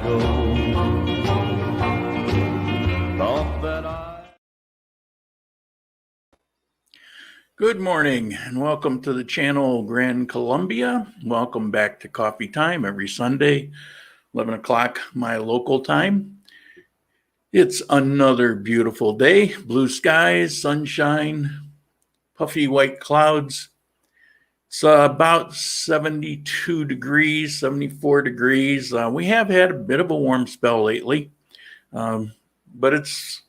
ago. Thought that Good morning and welcome to the channel Grand Colombia. Welcome back to Coffee Time every Sunday, 11 o'clock my local time. It's another beautiful day, blue skies, sunshine, puffy white clouds. It's about 72 degrees, 74 degrees. We have had a bit of a warm spell lately, but it's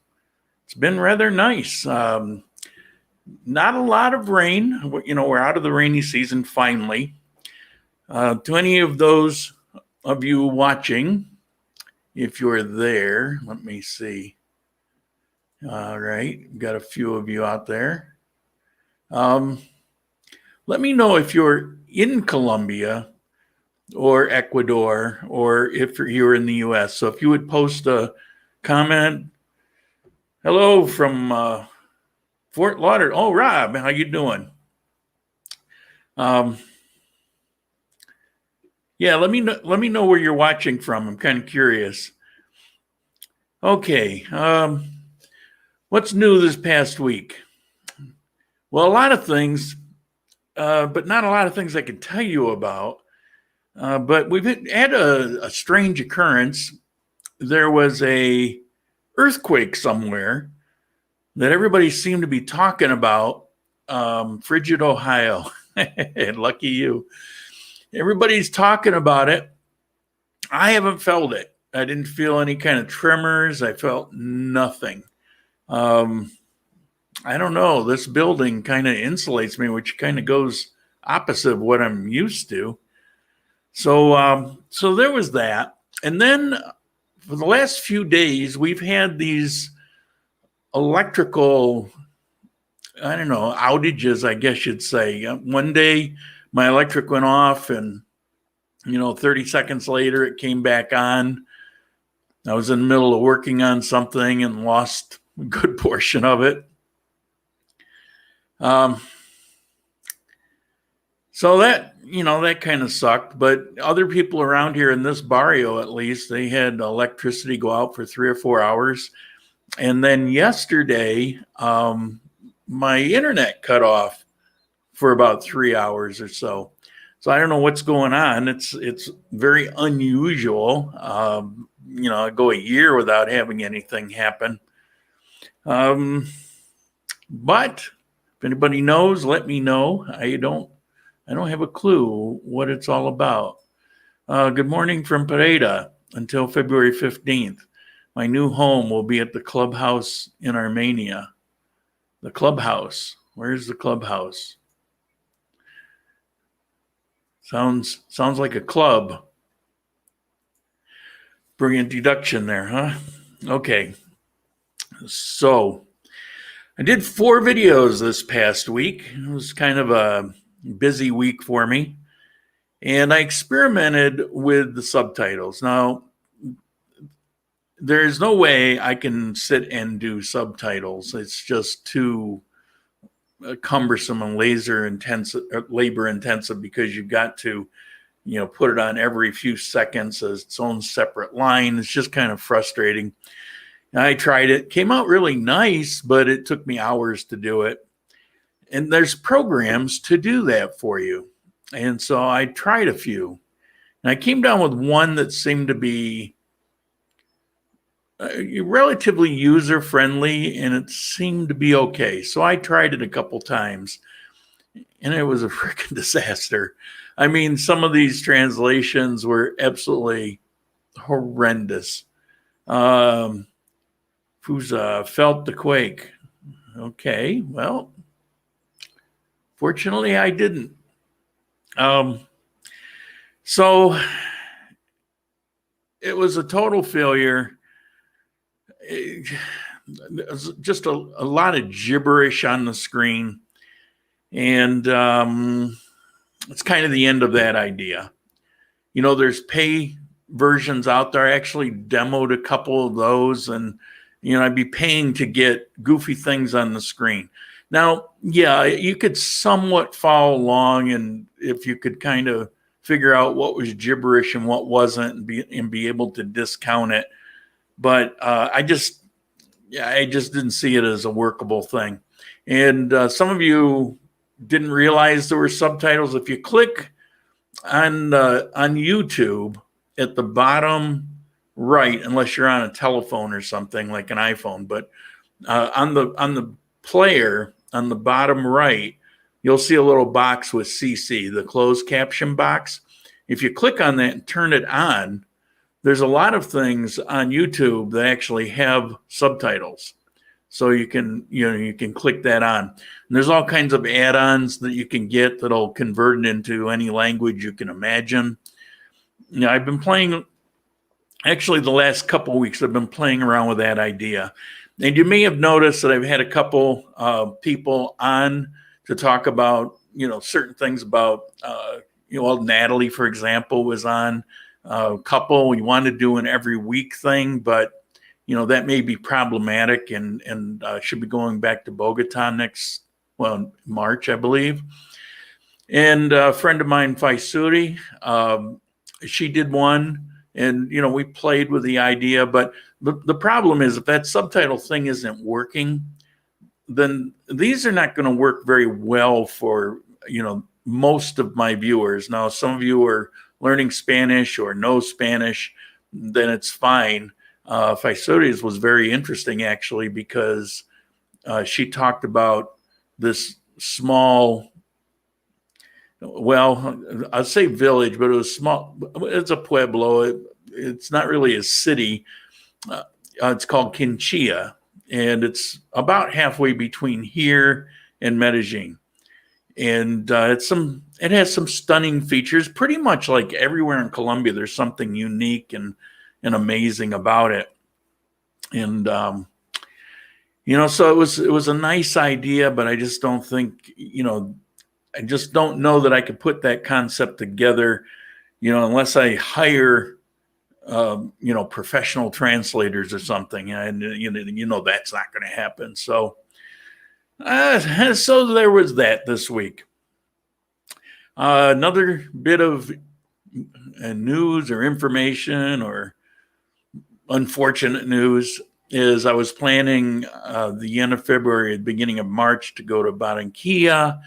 been rather nice. Not a lot of rain. You know, we're out of the rainy season finally. To any of those of you watching, if you're there, let me see. All right, got a few of you out there. Let me know if you're in Colombia or Ecuador or if you're in the US. So if you would post a comment. Hello from Fort Lauderdale. Oh, Rob, how you doing? Yeah, let me know where you're watching from. I'm kind of curious. Okay, what's new this past week? Well, a lot of things, but not a lot of things I can tell you about. But we've had a strange occurrence. There was a earthquake somewhere that everybody seemed to be talking about, Frigid, Ohio. Lucky you. Everybody's talking about it. I haven't felt it. I didn't feel any kind of tremors. I felt nothing. I don't know. This building kind of insulates me, which kind of goes opposite of what I'm used to. So there was that. And then for the last few days, we've had these electrical, I don't know, outages, I guess you'd say. One day my electric went off and, 30 seconds later it came back on. I was in the middle of working on something and lost a good portion of it. So that, that kind of sucked. But other people around here in this barrio, at least, they had electricity go out for 3 or 4 hours. And then yesterday, my internet cut off for about 3 hours or so. So I don't know what's going on. It's very unusual. I go a year without having anything happen. But if anybody knows, let me know. I don't have a clue what it's all about. Good morning from Pareda until February 15th. My new home will be at the clubhouse in Armenia. The clubhouse. Where's the clubhouse? Sounds like a club. Brilliant deduction there, huh? Okay. So I did 4 videos this past week. It was kind of a busy week for me. And I experimented with the subtitles. Now, there's no way I can sit and do subtitles. It's just too cumbersome and labor intensive because you've got to, put it on every few seconds as its own separate line. It's just kind of frustrating. I tried it, came out really nice, but it took me hours to do it. And there's programs to do that for you. And so I tried a few. And I came down with one that seemed to be relatively user-friendly, and it seemed to be okay. So I tried it a couple times, and it was a freaking disaster. I mean, some of these translations were absolutely horrendous. Who's felt the quake? Okay, well, fortunately I didn't. So it was a total failure. It was just a lot of gibberish on the screen. And it's kind of the end of that idea. There's pay versions out there. I actually demoed a couple of those, and I'd be paying to get goofy things on the screen. Now, yeah, you could somewhat follow along, and if you could kind of figure out what was gibberish and what wasn't, and be able to discount it. But I just didn't see it as a workable thing. And some of you didn't realize there were subtitles. If you click on YouTube at the bottom right, unless you're on a telephone or something like an iPhone, but on the player on the bottom right, you'll see a little box with CC, the closed caption box. If you click on that and turn it on, there's a lot of things on YouTube that actually have subtitles. So you can click that on. And there's all kinds of add-ons that you can get that'll convert it into any language you can imagine. I've been playing, actually the last couple of weeks, I've been playing around with that idea. And you may have noticed that I've had a couple people on to talk about, certain things about, Natalie, for example, was on. Couple, we want to do an every week thing, but that may be problematic, and should be going back to Bogota March, I believe. And a friend of mine, Faisuri, she did one, and we played with the idea, but the problem is if that subtitle thing isn't working, then these are not going to work very well for most of my viewers. Now, some of you are learning Spanish or know Spanish, then it's fine. Faisuri's was very interesting, actually, because she talked about this small, I'd say village, but it was small. It's a pueblo. It's not really a city. It's called Quinchilla, and it's about halfway between here and Medellin. And it has some stunning features. Pretty much like everywhere in Colombia, there's something unique and amazing about it. And so it was a nice idea, but I just don't think, I just don't know that I could put that concept together, unless I hire professional translators or something. And that's not going to happen. So there was that this week. Another bit of news or information or unfortunate news is I was planning the end of February, the beginning of March, to go to Barranquilla.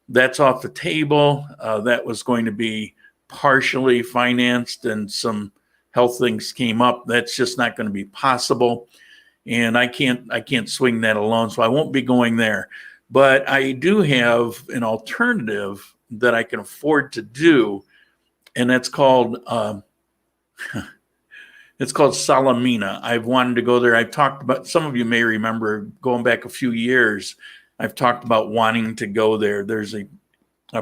That's off the table. That was going to be partially financed, and some health things came up. That's just not going to be possible. And I can't swing that alone, so I won't be going there. But I do have an alternative that I can afford to do, and that's called it's called Salamina. I've wanted to go there. I've talked about, some of you may remember going back a few years, I've talked about wanting to go there. There's a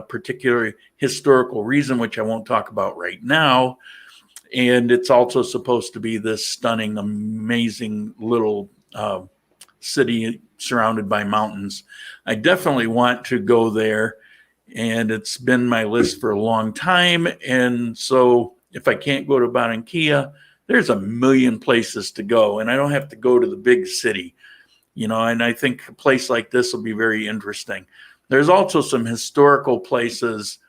particular historical reason, which I won't talk about right now. And it's also supposed to be this stunning, amazing little city surrounded by mountains. I definitely want to go there, and it's been my list for a long time. And so if I can't go to Barranquilla, there's a million places to go, and I don't have to go to the big city, and I think a place like this will be very interesting. There's also some historical places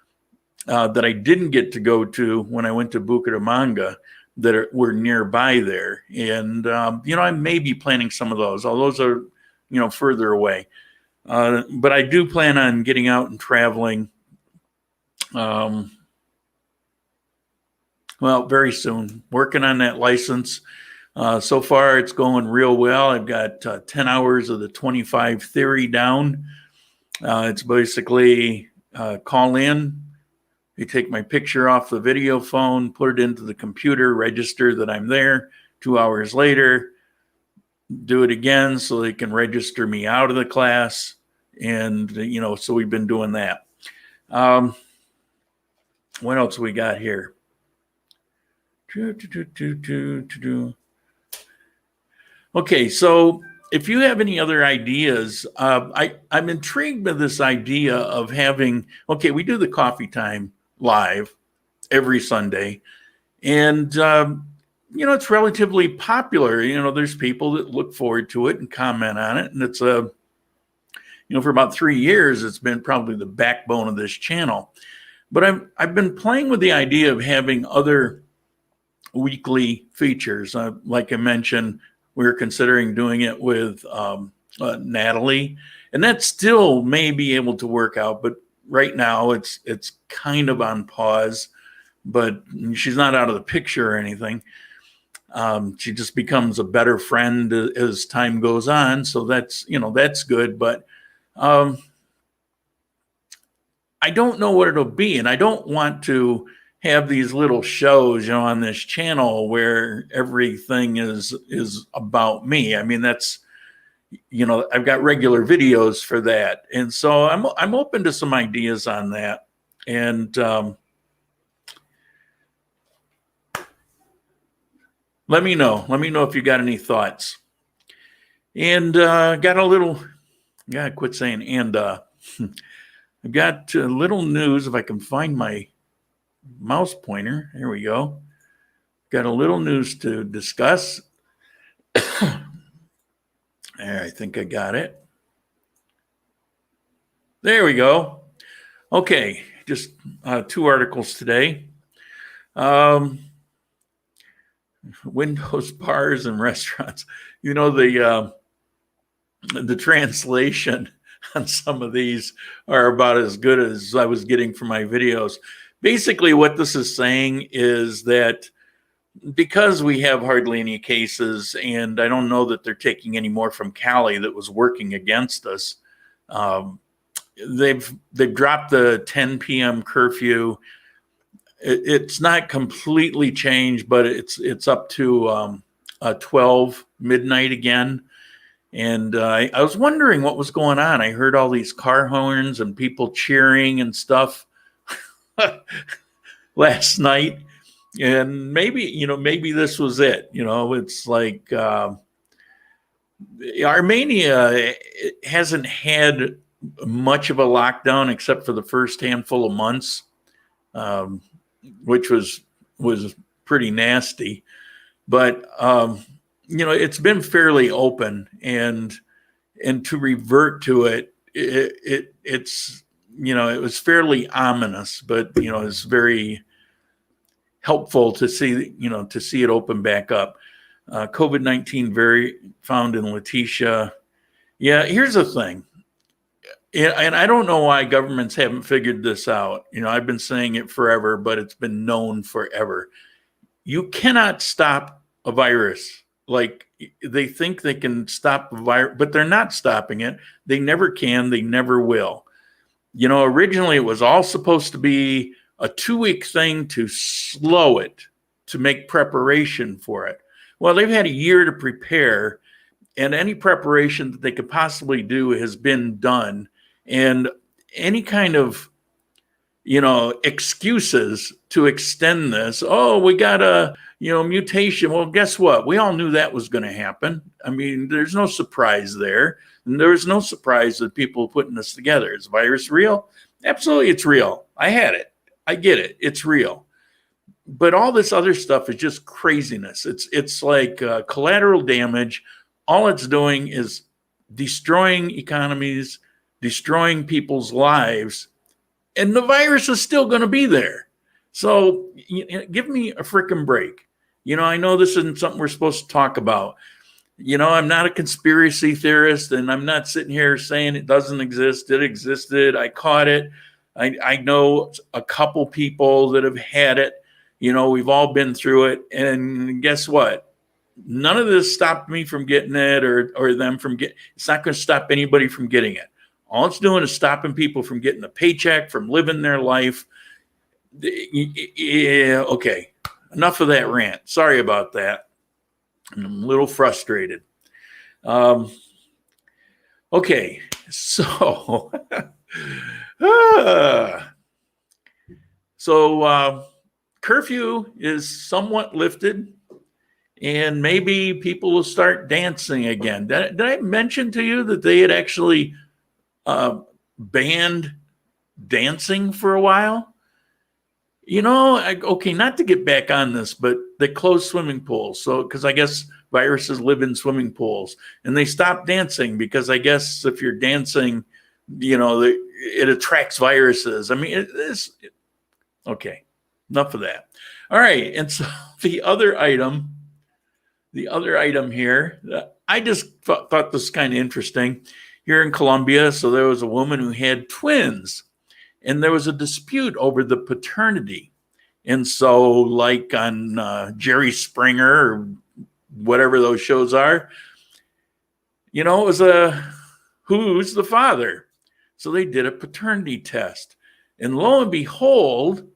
that I didn't get to go to when I went to Bucaramanga that were nearby there. And, I may be planning some of those. All those are, further away. But I do plan on getting out and traveling, very soon. Working on that license. So far, it's going real well. I've got 10 hours of the 25 theory down. It's basically call in. You take my picture off the video phone, put it into the computer, register that I'm there. 2 hours later, do it again so they can register me out of the class. And, so we've been doing that. What else we got here? Okay, so if you have any other ideas, I'm intrigued by this idea of having, we do the coffee time live every Sunday, and it's relatively popular. There's people that look forward to it and comment on it, and it's for about 3 years, it's been probably the backbone of this channel. But I've been playing with the idea of having other weekly features. Like I mentioned, we were considering doing it with Natalie, and that still may be able to work out. But right now, it's kind of on pause. But she's not out of the picture or anything. She just becomes a better friend as time goes on. So that's good. But I don't know what it'll be. And I don't want to have these little shows, on this channel where everything is about me. I mean, that's, I've got regular videos for that. And so I'm open to some ideas on that. And let me know if you got any thoughts. And got a little, quit saying and. I've got a little news. If I can find my mouse pointer, there we go. Got a little news to discuss. There, I think I got it. There we go. Okay, just 2 articles today. Windows, bars, and restaurants. The translation on some of these are about as good as I was getting from my videos. Basically, what this is saying is that because we have hardly any cases, and I don't know that they're taking any more from Cali that was working against us, they've dropped the 10 p.m. curfew. It's not completely changed, but it's up to 12 midnight again. And I was wondering what was going on. I heard all these car horns and people cheering and stuff last night. And maybe this was it. It's like Armenia hasn't had much of a lockdown except for the first handful of months, which was pretty nasty. But it's been fairly open, and to revert to it, it's it was fairly ominous, but it's very helpful to see it open back up. COVID-19 found in Letitia. Yeah, here's the thing, and I don't know why governments haven't figured this out. I've been saying it forever, but it's been known forever. You cannot stop a virus. Like, they think they can stop the virus, but they're not stopping it. They never can. They never will. Originally it was all supposed to be a 2-week thing to slow it, to make preparation for it. Well, they've had a year to prepare, and any preparation that they could possibly do has been done. And any kind of, excuses to extend this. Oh, we got a, mutation. Well, guess what? We all knew that was going to happen. I mean, there's no surprise there. And there's no surprise that people putting this together. Is the virus real? Absolutely, it's real. I had it. I get it. It's real. But all this other stuff is just craziness. It's like collateral damage. All it's doing is destroying economies, destroying people's lives, and the virus is still going to be there. So give me a freaking break. I know this isn't something we're supposed to talk about. I'm not a conspiracy theorist, and I'm not sitting here saying it doesn't exist. It existed. I caught it. I know a couple people that have had it. We've all been through it. And guess what? None of this stopped me from getting it or them from getting it. It's not going to stop anybody from getting it. All it's doing is stopping people from getting a paycheck, from living their life. Yeah, okay. Enough of that rant. Sorry about that. I'm a little frustrated. Okay, so curfew is somewhat lifted, and maybe people will start dancing again. Did I mention to you that they had actually banned dancing for a while? Okay, not to get back on this, but they closed swimming pools. So, because I guess viruses live in swimming pools, and they stopped dancing because I guess if you're dancing, it attracts viruses. I mean, Okay, enough of that. All right, and so the other item here, I just thought this was kind of interesting. Here in Colombia, so there was a woman who had twins, and there was a dispute over the paternity. And so, like on Jerry Springer or whatever those shows are, it was who's the father? So they did a paternity test. And lo and behold,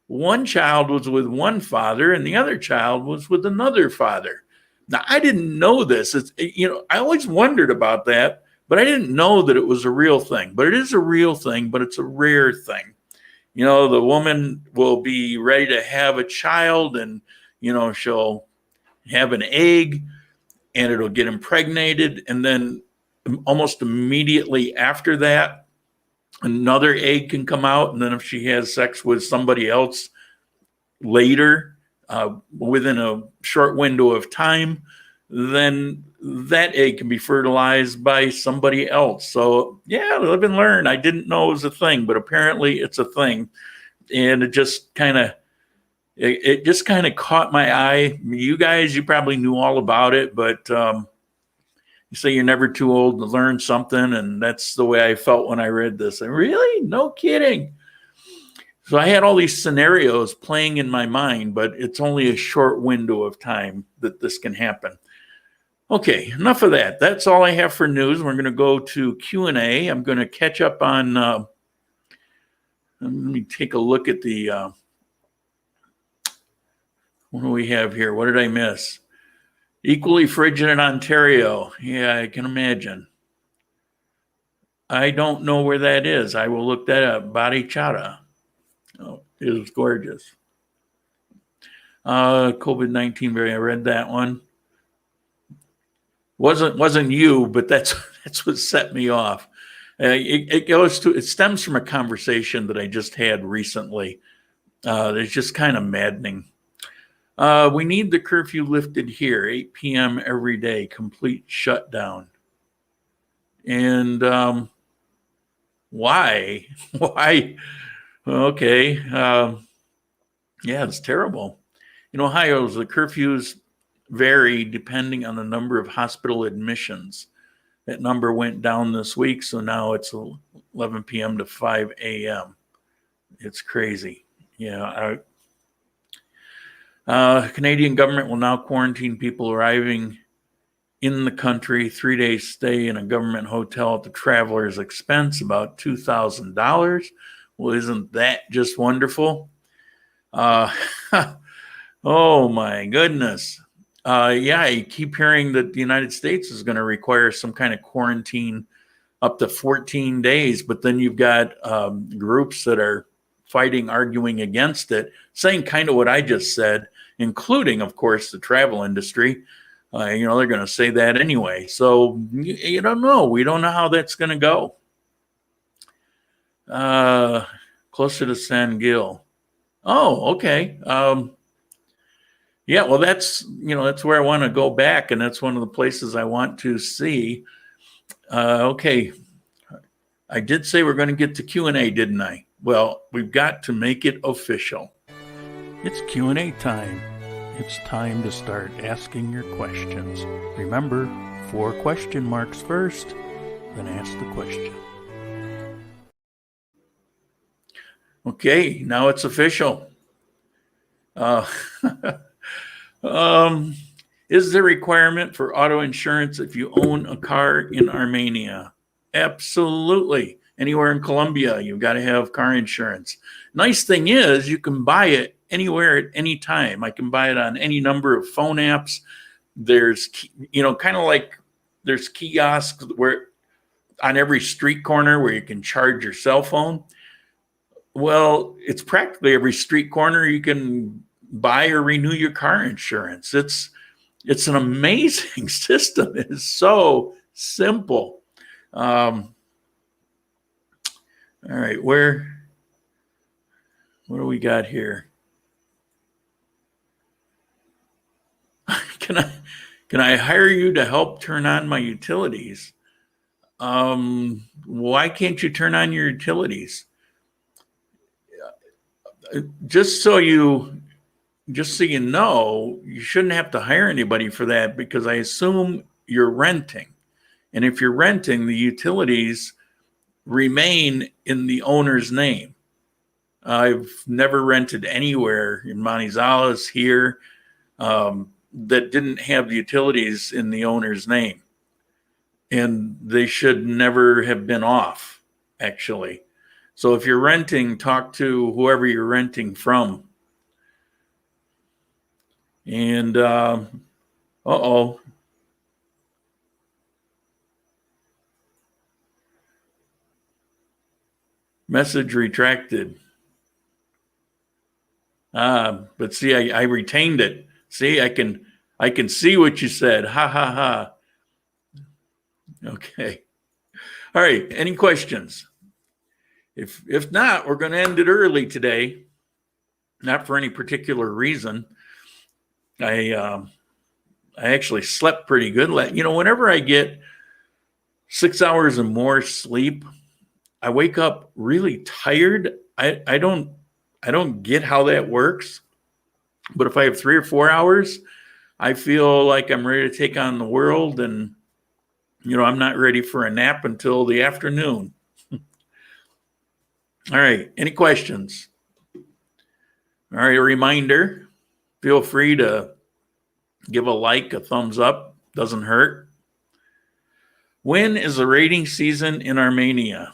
one child was with one father and the other child was with another father. Now, I didn't know this. I always wondered about that, but I didn't know that it was a real thing. But it is a real thing, but it's a rare thing. The woman will be ready to have a child and, she'll have an egg and it'll get impregnated. And then almost immediately after that, another egg can come out. And then if she has sex with somebody else later, within a short window of time, then that egg can be fertilized by somebody else. So yeah, live and learn. I didn't know it was a thing, but apparently it's a thing. And it just kind of caught my eye. You guys, you probably knew all about it, but you say you're never too old to learn something. And that's the way I felt when I read this. And really? No kidding. So I had all these scenarios playing in my mind, but it's only a short window of time that this can happen. Okay, enough of that. That's all I have for news. We're going to go to Q&A. I'm going to catch up on, let me take a look at the, what do we have here? What did I miss? Equally frigid in Ontario. Yeah, I can imagine. I don't know where that is. I will look that up. Barichara. Oh, it was gorgeous. COVID-19 variant. I read that one. Wasn't you, but that's what set me off. It stems from a conversation that I just had recently. It's just kind of maddening. We need the curfew lifted here, 8 p.m. every day, complete shutdown. And why? Why? Okay. Yeah, it's terrible. In Ohio, the curfews vary depending on the number of hospital admissions. That number went down this week, so now it's 11 p.m. to 5 a.m. It's crazy. Yeah. Canadian government will now quarantine people arriving in the country. 3-day stay in a government hotel at the traveler's expense, about $2,000. Well, isn't that just wonderful? Oh my goodness. Yeah, I keep hearing that the United States is going to require some kind of quarantine up to 14 days, but then you've got groups that are arguing against it, saying kind of what I just said, including, of course, the travel industry. They're going to say that anyway. So you don't know. We don't know how that's going to go. Closer to San Gil. Oh, okay. Yeah, well, that's where I want to go back, and that's one of the places I want to see. Okay, I did say we're going to get to Q&A, didn't I? Well, we've got to make it official. It's Q&A time. It's time to start asking your questions. Remember, 4 question marks first, then ask the question. Okay, now it's official. Is there a requirement for auto insurance if you own a car in Armenia? Absolutely. Anywhere in Colombia, you've got to have car insurance. Nice thing is you can buy it anywhere at any time. I can buy it on any number of phone apps. There's, kind of like there's kiosks where on every street corner where you can charge your cell phone. Well, it's practically every street corner you can buy or renew your car insurance. It's an amazing system. It is so simple. All right, what do we got here? Can I hire you to help turn on my utilities? Why can't you turn on your utilities? just so you know, you shouldn't have to hire anybody for that, because I assume you're renting. And if you're renting, the utilities remain in the owner's name. I've never rented anywhere in Manizales here that didn't have the utilities in the owner's name. And they should never have been off, actually. So if you're renting, talk to whoever you're renting from. And uh-oh. Message retracted. But see, I retained it. See, I can see what you said. Ha ha ha. Okay. All right. Any questions? If not, we're going to end it early today. Not for any particular reason. I actually slept pretty good. Whenever I get 6 hours or more sleep, I wake up really tired. I don't get how that works. But if I have 3 or 4 hours, I feel like I'm ready to take on the world, and I'm not ready for a nap until the afternoon. All right. Any questions? All right. A reminder, feel free to give a like, a thumbs up. Doesn't hurt. When is the rainy season in Armenia?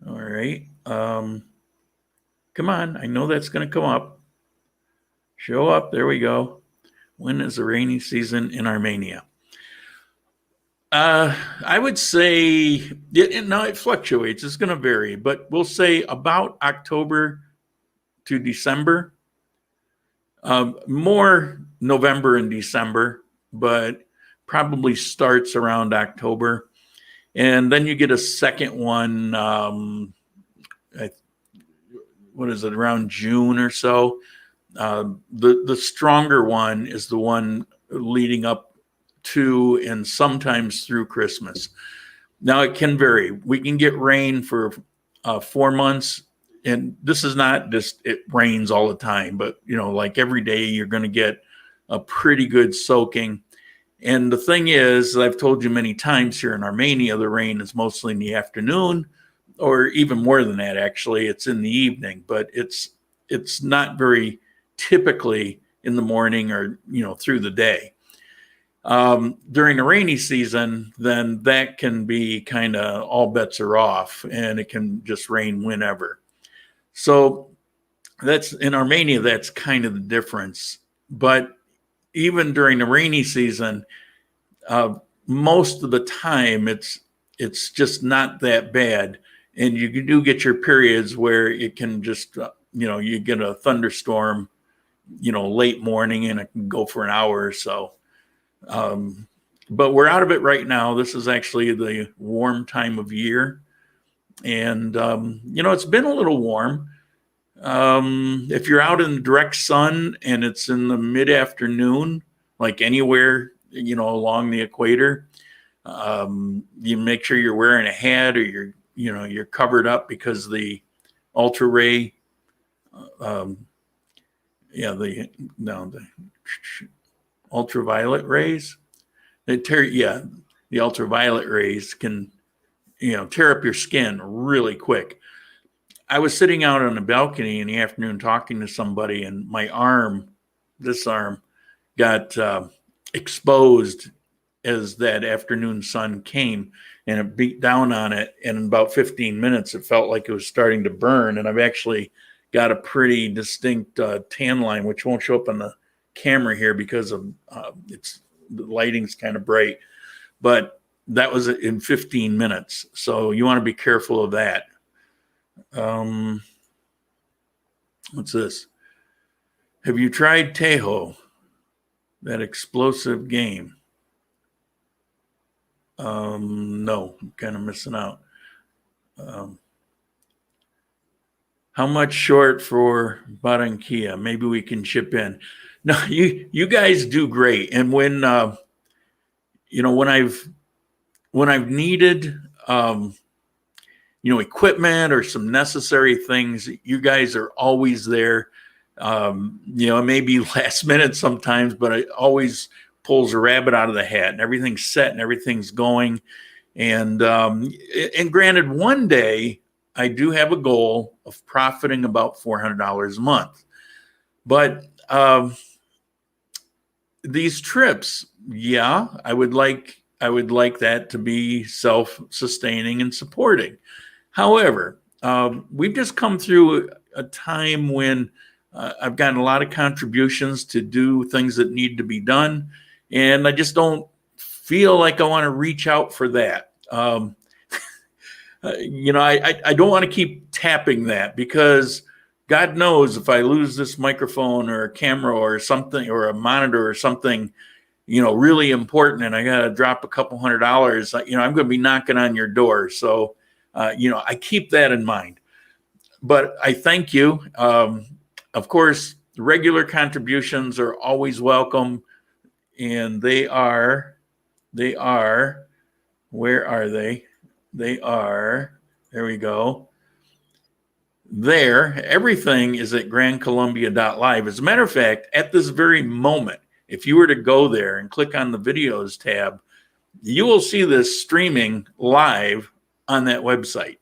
All right. Come on. I know that's going to come up. Show up. There we go. When is the rainy season in Armenia? I would say, it fluctuates. It's going to vary, but we'll say about October to December. More November and December, but probably starts around October. And then you get a second one, what is it, around June or so. The stronger one is the one leading up to and sometimes through Christmas. Now it can vary. We can get rain for 4 months, and this is not just it rains all the time, but like every day you're going to get a pretty good soaking. And the thing is, I've told you many times, here in Armenia, the rain is mostly in the afternoon, or even more than that, actually. It's in the evening, but it's not very typically in the morning or through the day. During the rainy season, then that can be kind of all bets are off, and it can just rain whenever. So that's in Armenia, that's kind of the difference. But even during the rainy season, most of the time it's just not that bad. And you do get your periods where it can just, you get a thunderstorm, late morning, and it can go for an hour or so. But we're out of it right now. This is actually the warm time of year. And, it's been a little warm. If you're out in the direct sun and it's in the mid-afternoon, like anywhere, along the equator, you make sure you're wearing a hat, or you're covered up, because the ultra ray, the ultraviolet rays, the ultraviolet rays can, tear up your skin really quick. I was sitting out on a balcony in the afternoon talking to somebody, and my this arm got exposed as that afternoon sun came, and it beat down on it. And in about 15 minutes, it felt like it was starting to burn. And I've actually got a pretty distinct tan line, which won't show up on the camera here because of the lighting's kind of bright. But that was in 15 minutes. So you want to be careful of that. What's this? Have you tried Tejo, that explosive game? No, I'm kind of missing out. How much short for Barranquilla? Maybe we can chip in. No, you guys do great. And when when I've needed equipment or some necessary things, you guys are always there. It may be last minute sometimes, but it always pulls a rabbit out of the hat, and everything's set and everything's going. And granted, one day I do have a goal of profiting about $400 a month. But these trips, yeah, I would like that to be self-sustaining and supporting. However, we've just come through a time when I've gotten a lot of contributions to do things that need to be done, and I just don't feel like I want to reach out for that. I don't want to keep tapping that, because God knows if I lose this microphone or a camera or something, or a monitor or something, really important, and I got to drop a couple $100, I'm going to be knocking on your door. So, I keep that in mind. But I thank you. Of course, regular contributions are always welcome, and they are, where are they? They are, there we go. There, everything is at grandcolumbia.live. As a matter of fact, at this very moment, if you were to go there and click on the videos tab, you will see this streaming live on that website.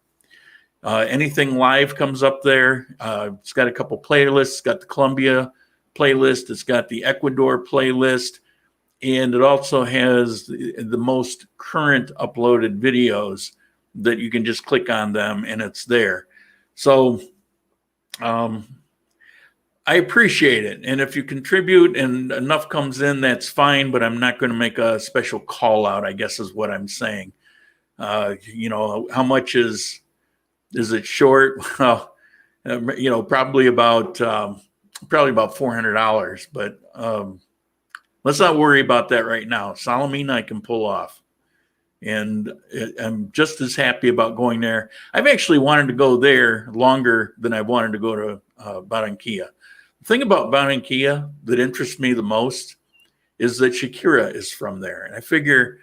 Anything live comes up there. It's got a couple playlists. It's got the Colombia playlist. It's got the Ecuador playlist. And it also has the most current uploaded videos that you can just click on them and it's there. So I appreciate it. And if you contribute and enough comes in, that's fine, but I'm not going to make a special call out, I guess is what I'm saying. How much is it short? Well, probably about $400, but let's not worry about that right now. Salamina I can pull off. And I'm just as happy about going there. I've actually wanted to go there longer than I wanted to go to Barranquilla. The thing about Barranquilla that interests me the most is that Shakira is from there. And I figure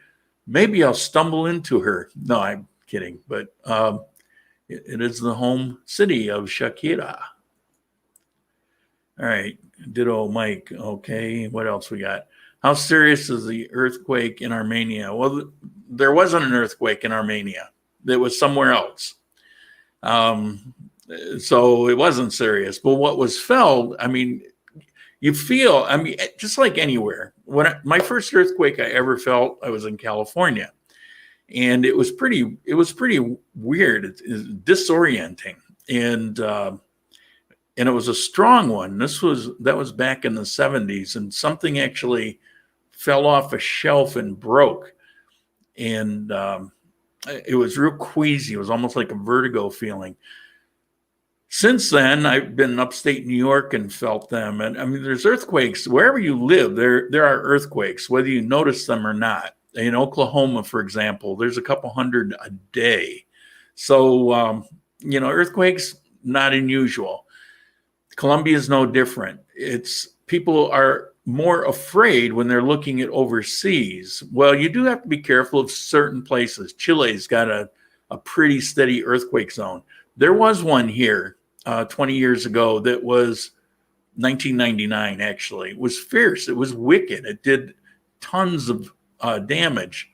maybe I'll stumble into her. No, I'm kidding. But it is the home city of Shakira. All right. Ditto Mike. Okay. What else we got? How serious is the earthquake in Armenia? Well, there wasn't an earthquake in Armenia. It was somewhere else. So it wasn't serious. But what was felt, you feel, just like anywhere. My first earthquake I ever felt, I was in California. And it was pretty weird. It's disorienting. And it was a strong one. That was back in the 70s, and something actually fell off a shelf and broke. And it was real queasy. It was almost like a vertigo feeling. Since then, I've been in upstate New York and felt them. And there's earthquakes wherever you live. There are earthquakes, whether you notice them or not. In Oklahoma, for example, there's a couple hundred a day. So, earthquakes, not unusual. Colombia is no different. People are more afraid when they're looking at overseas. Well, you do have to be careful of certain places. Chile's got a pretty steady earthquake zone. There was one here 20 years ago that was 1999, actually. It was fierce. It was wicked. It did tons of damage.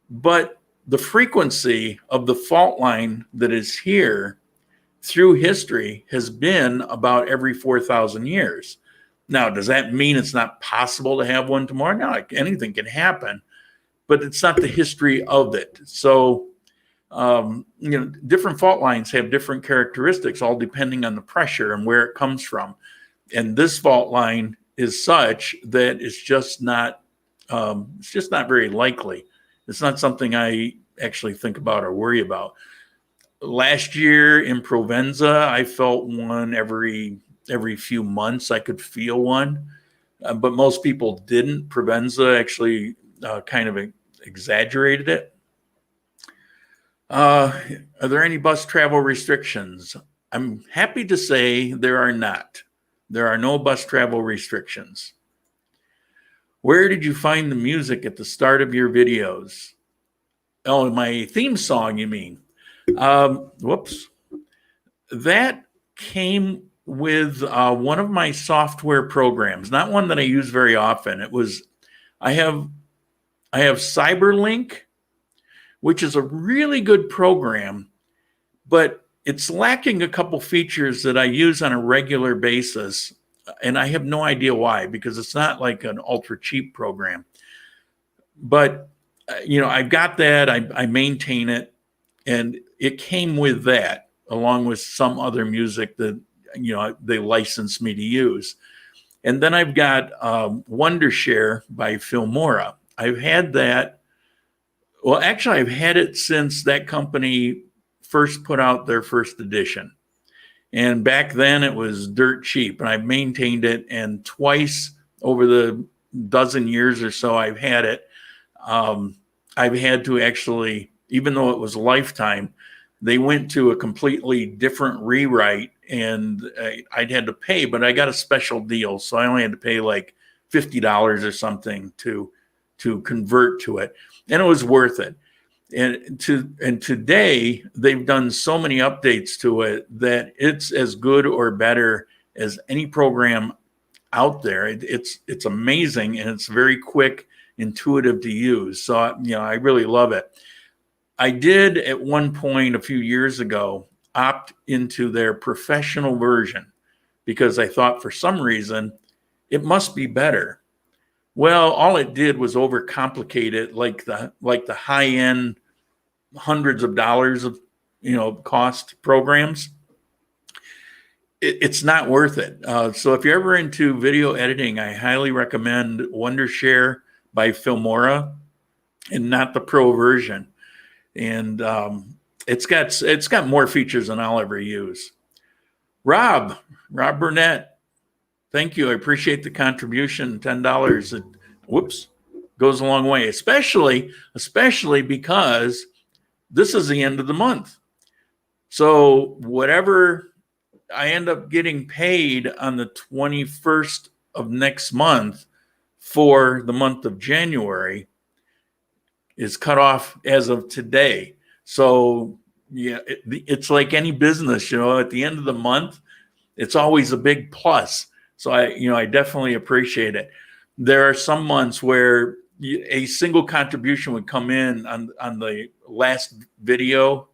But the frequency of the fault line that is here through history has been about every 4,000 years. Now, does that mean it's not possible to have one tomorrow? No, anything can happen, but it's not the history of it. So, different fault lines have different characteristics, all depending on the pressure and where it comes from. And this fault line is such that it's just not very likely. It's not something I actually think about or worry about. Last year in Provenza, I felt one every few months. I could feel one, but most people didn't. Provenza actually kind of exaggerated it. Are there any bus travel restrictions? I'm happy to say there are not. There are no bus travel restrictions. Where did you find the music at the start of your videos? Oh, my theme song, you mean? Whoops. That came with one of my software programs, not one that I use very often. I have Cyberlink, which is a really good program, but it's lacking a couple features that I use on a regular basis. And I have no idea why, because it's not like an ultra cheap program. But, I've got that, I maintain it, and it came with that, along with some other music that, they licensed me to use. And then I've got Wondershare by Filmora. I've had that. Well, actually, I've had it since that company first put out their first edition. And back then it was dirt cheap, and I've maintained it. And twice over the dozen years or so I've had it, I've had to actually, even though it was lifetime, they went to a completely different rewrite, and I'd had to pay, but I got a special deal. So I only had to pay like $50 or something to convert to it. And it was worth it. And today they've done so many updates to it that it's as good or better as any program out there. It's amazing, and it's very quick, intuitive to use. So I really love it. I did at one point a few years ago opt into their professional version because I thought for some reason it must be better. Well, all it did was overcomplicate it, like the high end hundreds of dollars of cost programs. It's not worth it. So if you're ever into video editing, I highly recommend Wondershare by Filmora, and not the pro version. And it's got more features than I'll ever use. Rob Burnett, thank you. I appreciate the contribution. $10. It goes a long way, especially because this is the end of the month. So whatever I end up getting paid on the 21st of next month for the month of January is cut off as of today. So yeah, it's like any business, at the end of the month, it's always a big plus. So I definitely appreciate it. There are some months where a single contribution would come in on the last video,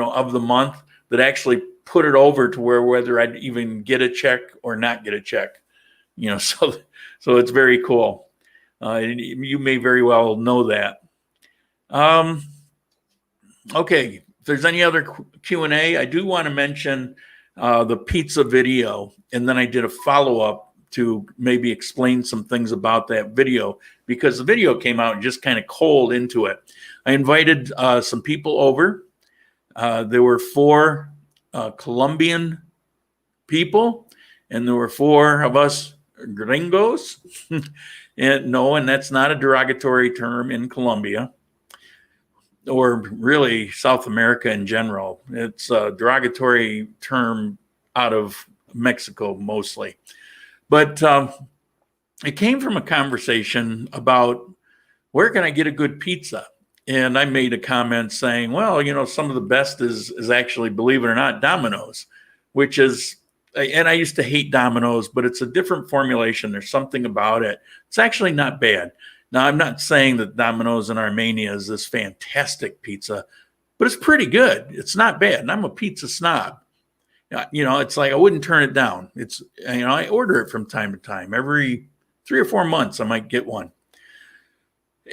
of the month, that actually put it over to whether I'd even get a check or not get a check, so it's very cool. You may very well know that. Okay, if there's any other Q&A, I do want to mention the pizza video, and then I did a follow-up to maybe explain some things about that video, because the video came out just kind of cold into it. I invited some people over. There were 4 Colombian people, and there were 4 of us gringos. And that's not a derogatory term in Colombia, or really South America in general. It's a derogatory term out of Mexico mostly. But it came from a conversation about where can I get a good pizza? And I made a comment saying, well, some of the best is actually, believe it or not, Domino's, which is, and I used to hate Domino's, but it's a different formulation. There's something about it. It's actually not bad. Now, I'm not saying that Domino's in Armenia is this fantastic pizza, but it's pretty good. It's not bad. And I'm a pizza snob. It's like I wouldn't turn it down. It's, I order it from time to time. Every 3 or 4 months, I might get one.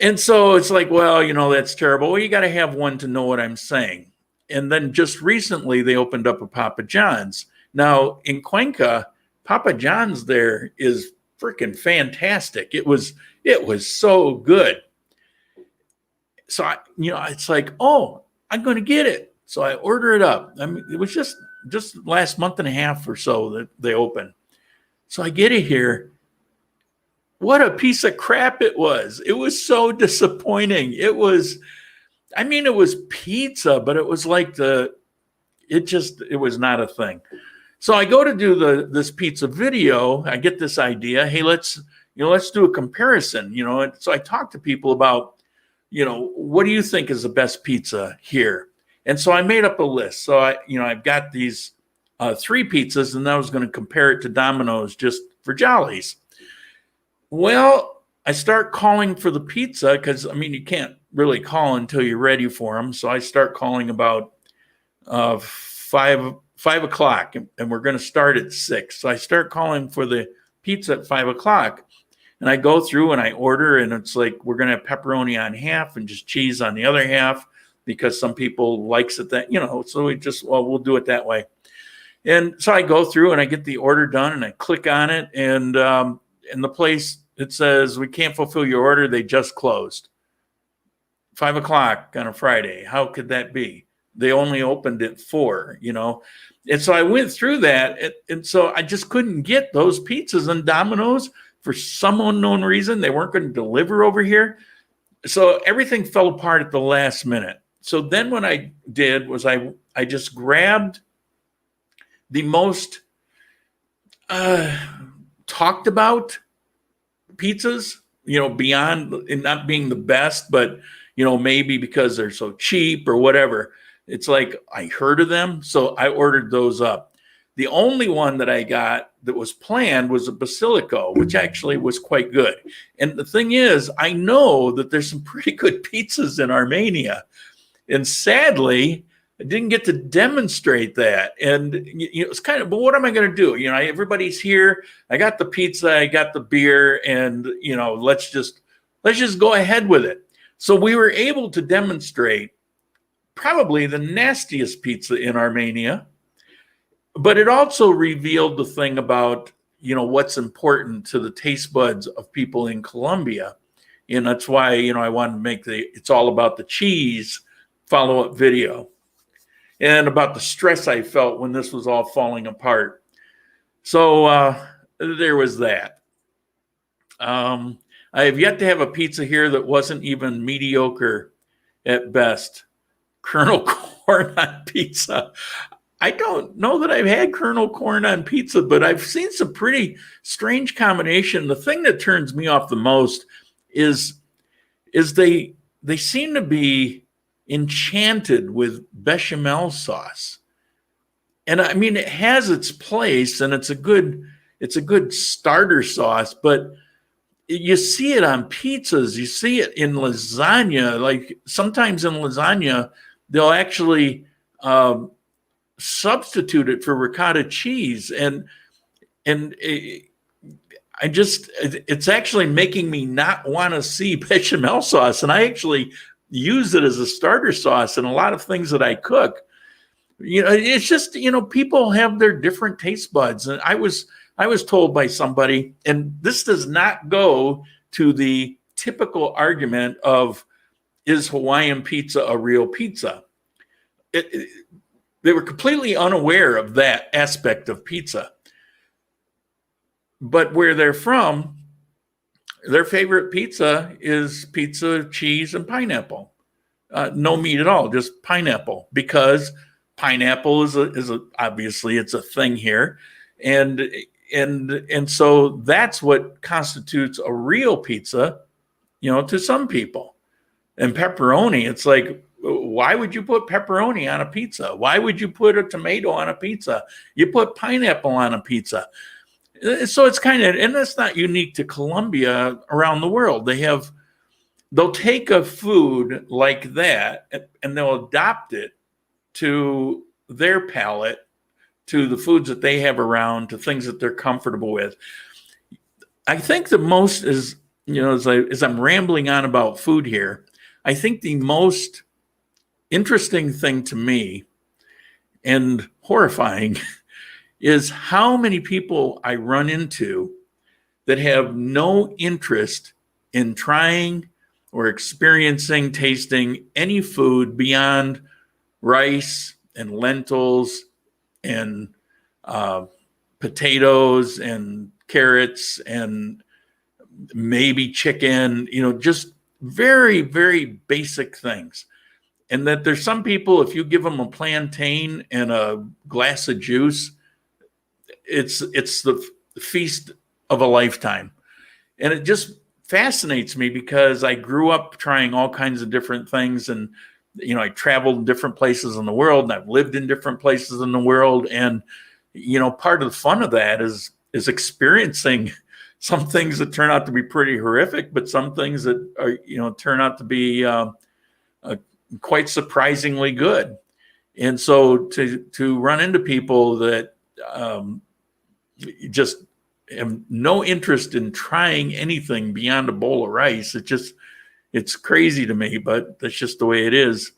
And so it's like, well, that's terrible. Well, you got to have one to know what I'm saying. And then just recently, they opened up a Papa John's. Now, in Cuenca, Papa John's there is freaking fantastic. It was so good. So, it's like, oh, I'm going to get it. So I order it up. I mean, it was just last month and a half or so that they opened. So I get it here. What a piece of crap it was. It was so disappointing. It was pizza, but it was like it was not a thing. So I go to do this pizza video. I get this idea. Hey, let's do a comparison, And so I talk to people about, what do you think is the best pizza here? And so I made up a list. So I've got these 3 pizzas, and I was going to compare it to Domino's just for jollies. Well, I start calling for the pizza because, you can't really call until you're ready for them. So I start calling about 5 o'clock, and we're going to start at 6. So I start calling for the pizza at 5 o'clock. And I go through and I order, and it's like, we're going to have pepperoni on half and just cheese on the other half because some people likes it that, so we'll do it that way. And so I go through and I get the order done and I click on it, and in the place, it says, we can't fulfill your order. They just closed. 5 o'clock on a Friday. How could that be? They only opened at 4, And so I went through that. And so I just couldn't get those pizzas in Domino's for some unknown reason. They weren't going to deliver over here. So everything fell apart at the last minute. So then what I did was I just grabbed the most talked about pizzas, beyond and not being the best, but, maybe because they're so cheap or whatever. It's like I heard of them. So I ordered those up. The only one that I got that was planned was a Basilico, which actually was quite good. And the thing is, I know that there's some pretty good pizzas in Armenia. And sadly, I didn't get to demonstrate that. And it's kind of, but what am I going to do? Everybody's here. I got the pizza, I got the beer, and, let's just go ahead with it. So we were able to demonstrate probably the nastiest pizza in Armenia. But it also revealed the thing about, what's important to the taste buds of people in Colombia. And that's why, I wanted to make it's all about the cheese follow-up video and about the stress I felt when this was all falling apart. So there was that. I have yet to have a pizza here that wasn't even mediocre at best. Kernel corn on pizza. I don't know that I've had kernel corn on pizza, but I've seen some pretty strange combination. The thing that turns me off the most is they seem to be enchanted with bechamel sauce. And it has its place, and it's a good starter sauce, but you see it on pizzas, you see it in lasagna. Like sometimes in lasagna, they'll actually substitute it for ricotta cheese, and it's actually making me not want to see bechamel sauce, and I actually use it as a starter sauce in a lot of things that I cook. It's just, people have their different taste buds, and I was told by somebody, and this does not go to the typical argument of, is Hawaiian pizza a real pizza? They were completely unaware of that aspect of pizza. But where they're from, their favorite pizza is pizza, cheese, and pineapple. No meat at all, just pineapple, because pineapple is obviously it's a thing here. And so that's what constitutes a real pizza, to some people. And pepperoni, it's like, why would you put pepperoni on a pizza? Why would you put a tomato on a pizza? You put pineapple on a pizza. So it's kind of, and that's not unique to Colombia. Around the world, they'll take a food like that and they'll adopt it to their palate, to the foods that they have around, to things that they're comfortable with. I think the most is, as I'm rambling on about food here, I think the most interesting thing to me and horrifying is how many people I run into that have no interest in trying or experiencing, tasting any food beyond rice and lentils and potatoes and carrots and maybe chicken, just very, very basic things. And that there's some people, if you give them a plantain and a glass of juice, it's the feast of a lifetime. And it just fascinates me because I grew up trying all kinds of different things. And I traveled different places in the world, and I've lived in different places in the world. And, part of the fun of that is experiencing some things that turn out to be pretty horrific, but some things that are, turn out to be quite surprisingly good. And so to run into people that just have no interest in trying anything beyond a bowl of rice, it's crazy to me, but that's just the way it is.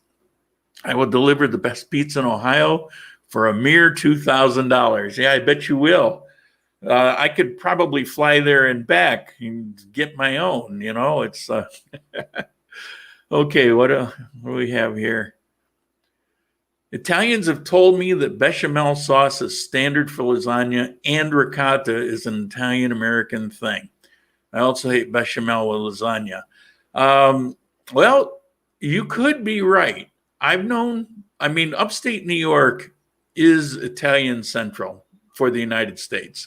I will deliver the best pizza in Ohio for a mere $2,000. Yeah, I bet you will. I could probably fly there and back and get my own. It's okay. What do we have here? Italians have told me that bechamel sauce is standard for lasagna, and ricotta is an Italian-American thing. I also hate bechamel with lasagna. Well, you could be right. Upstate New York is Italian central for the United States.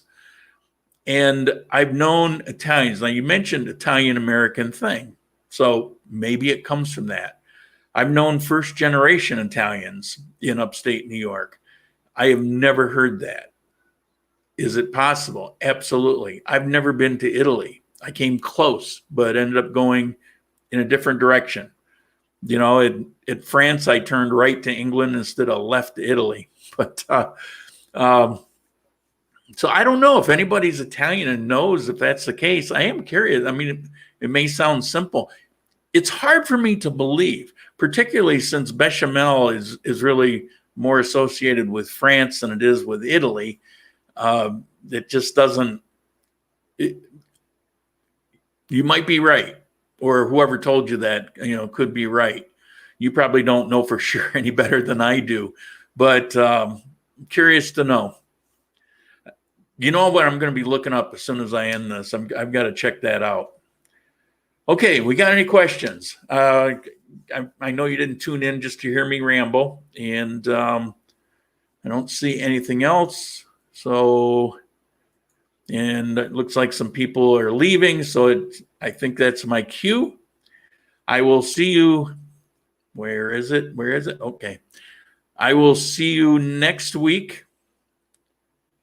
And I've known Italians. Now, you mentioned Italian-American thing. So maybe it comes from that. I've known first-generation Italians in upstate New York. I have never heard that. Is it possible? Absolutely. I've never been to Italy. I came close, but ended up going in a different direction. At France, I turned right to England instead of left to Italy. But so I don't know if anybody's Italian and knows if that's the case. I am curious. It may sound simple. It's hard for me to believe, particularly since bechamel is really more associated with France than it is with Italy. It just doesn't. You might be right, or whoever told you that, could be right. You probably don't know for sure any better than I do, but curious to know. You know what I'm going to be looking up as soon as I end this? I've got to check that out. Okay, we got any questions? I know you didn't tune in just to hear me ramble, and I don't see anything else. So, and it looks like some people are leaving, so I think that's my cue. I will see you. Where is it? Okay. I will see you next week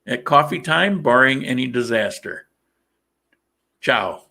at coffee time, barring any disaster. Ciao.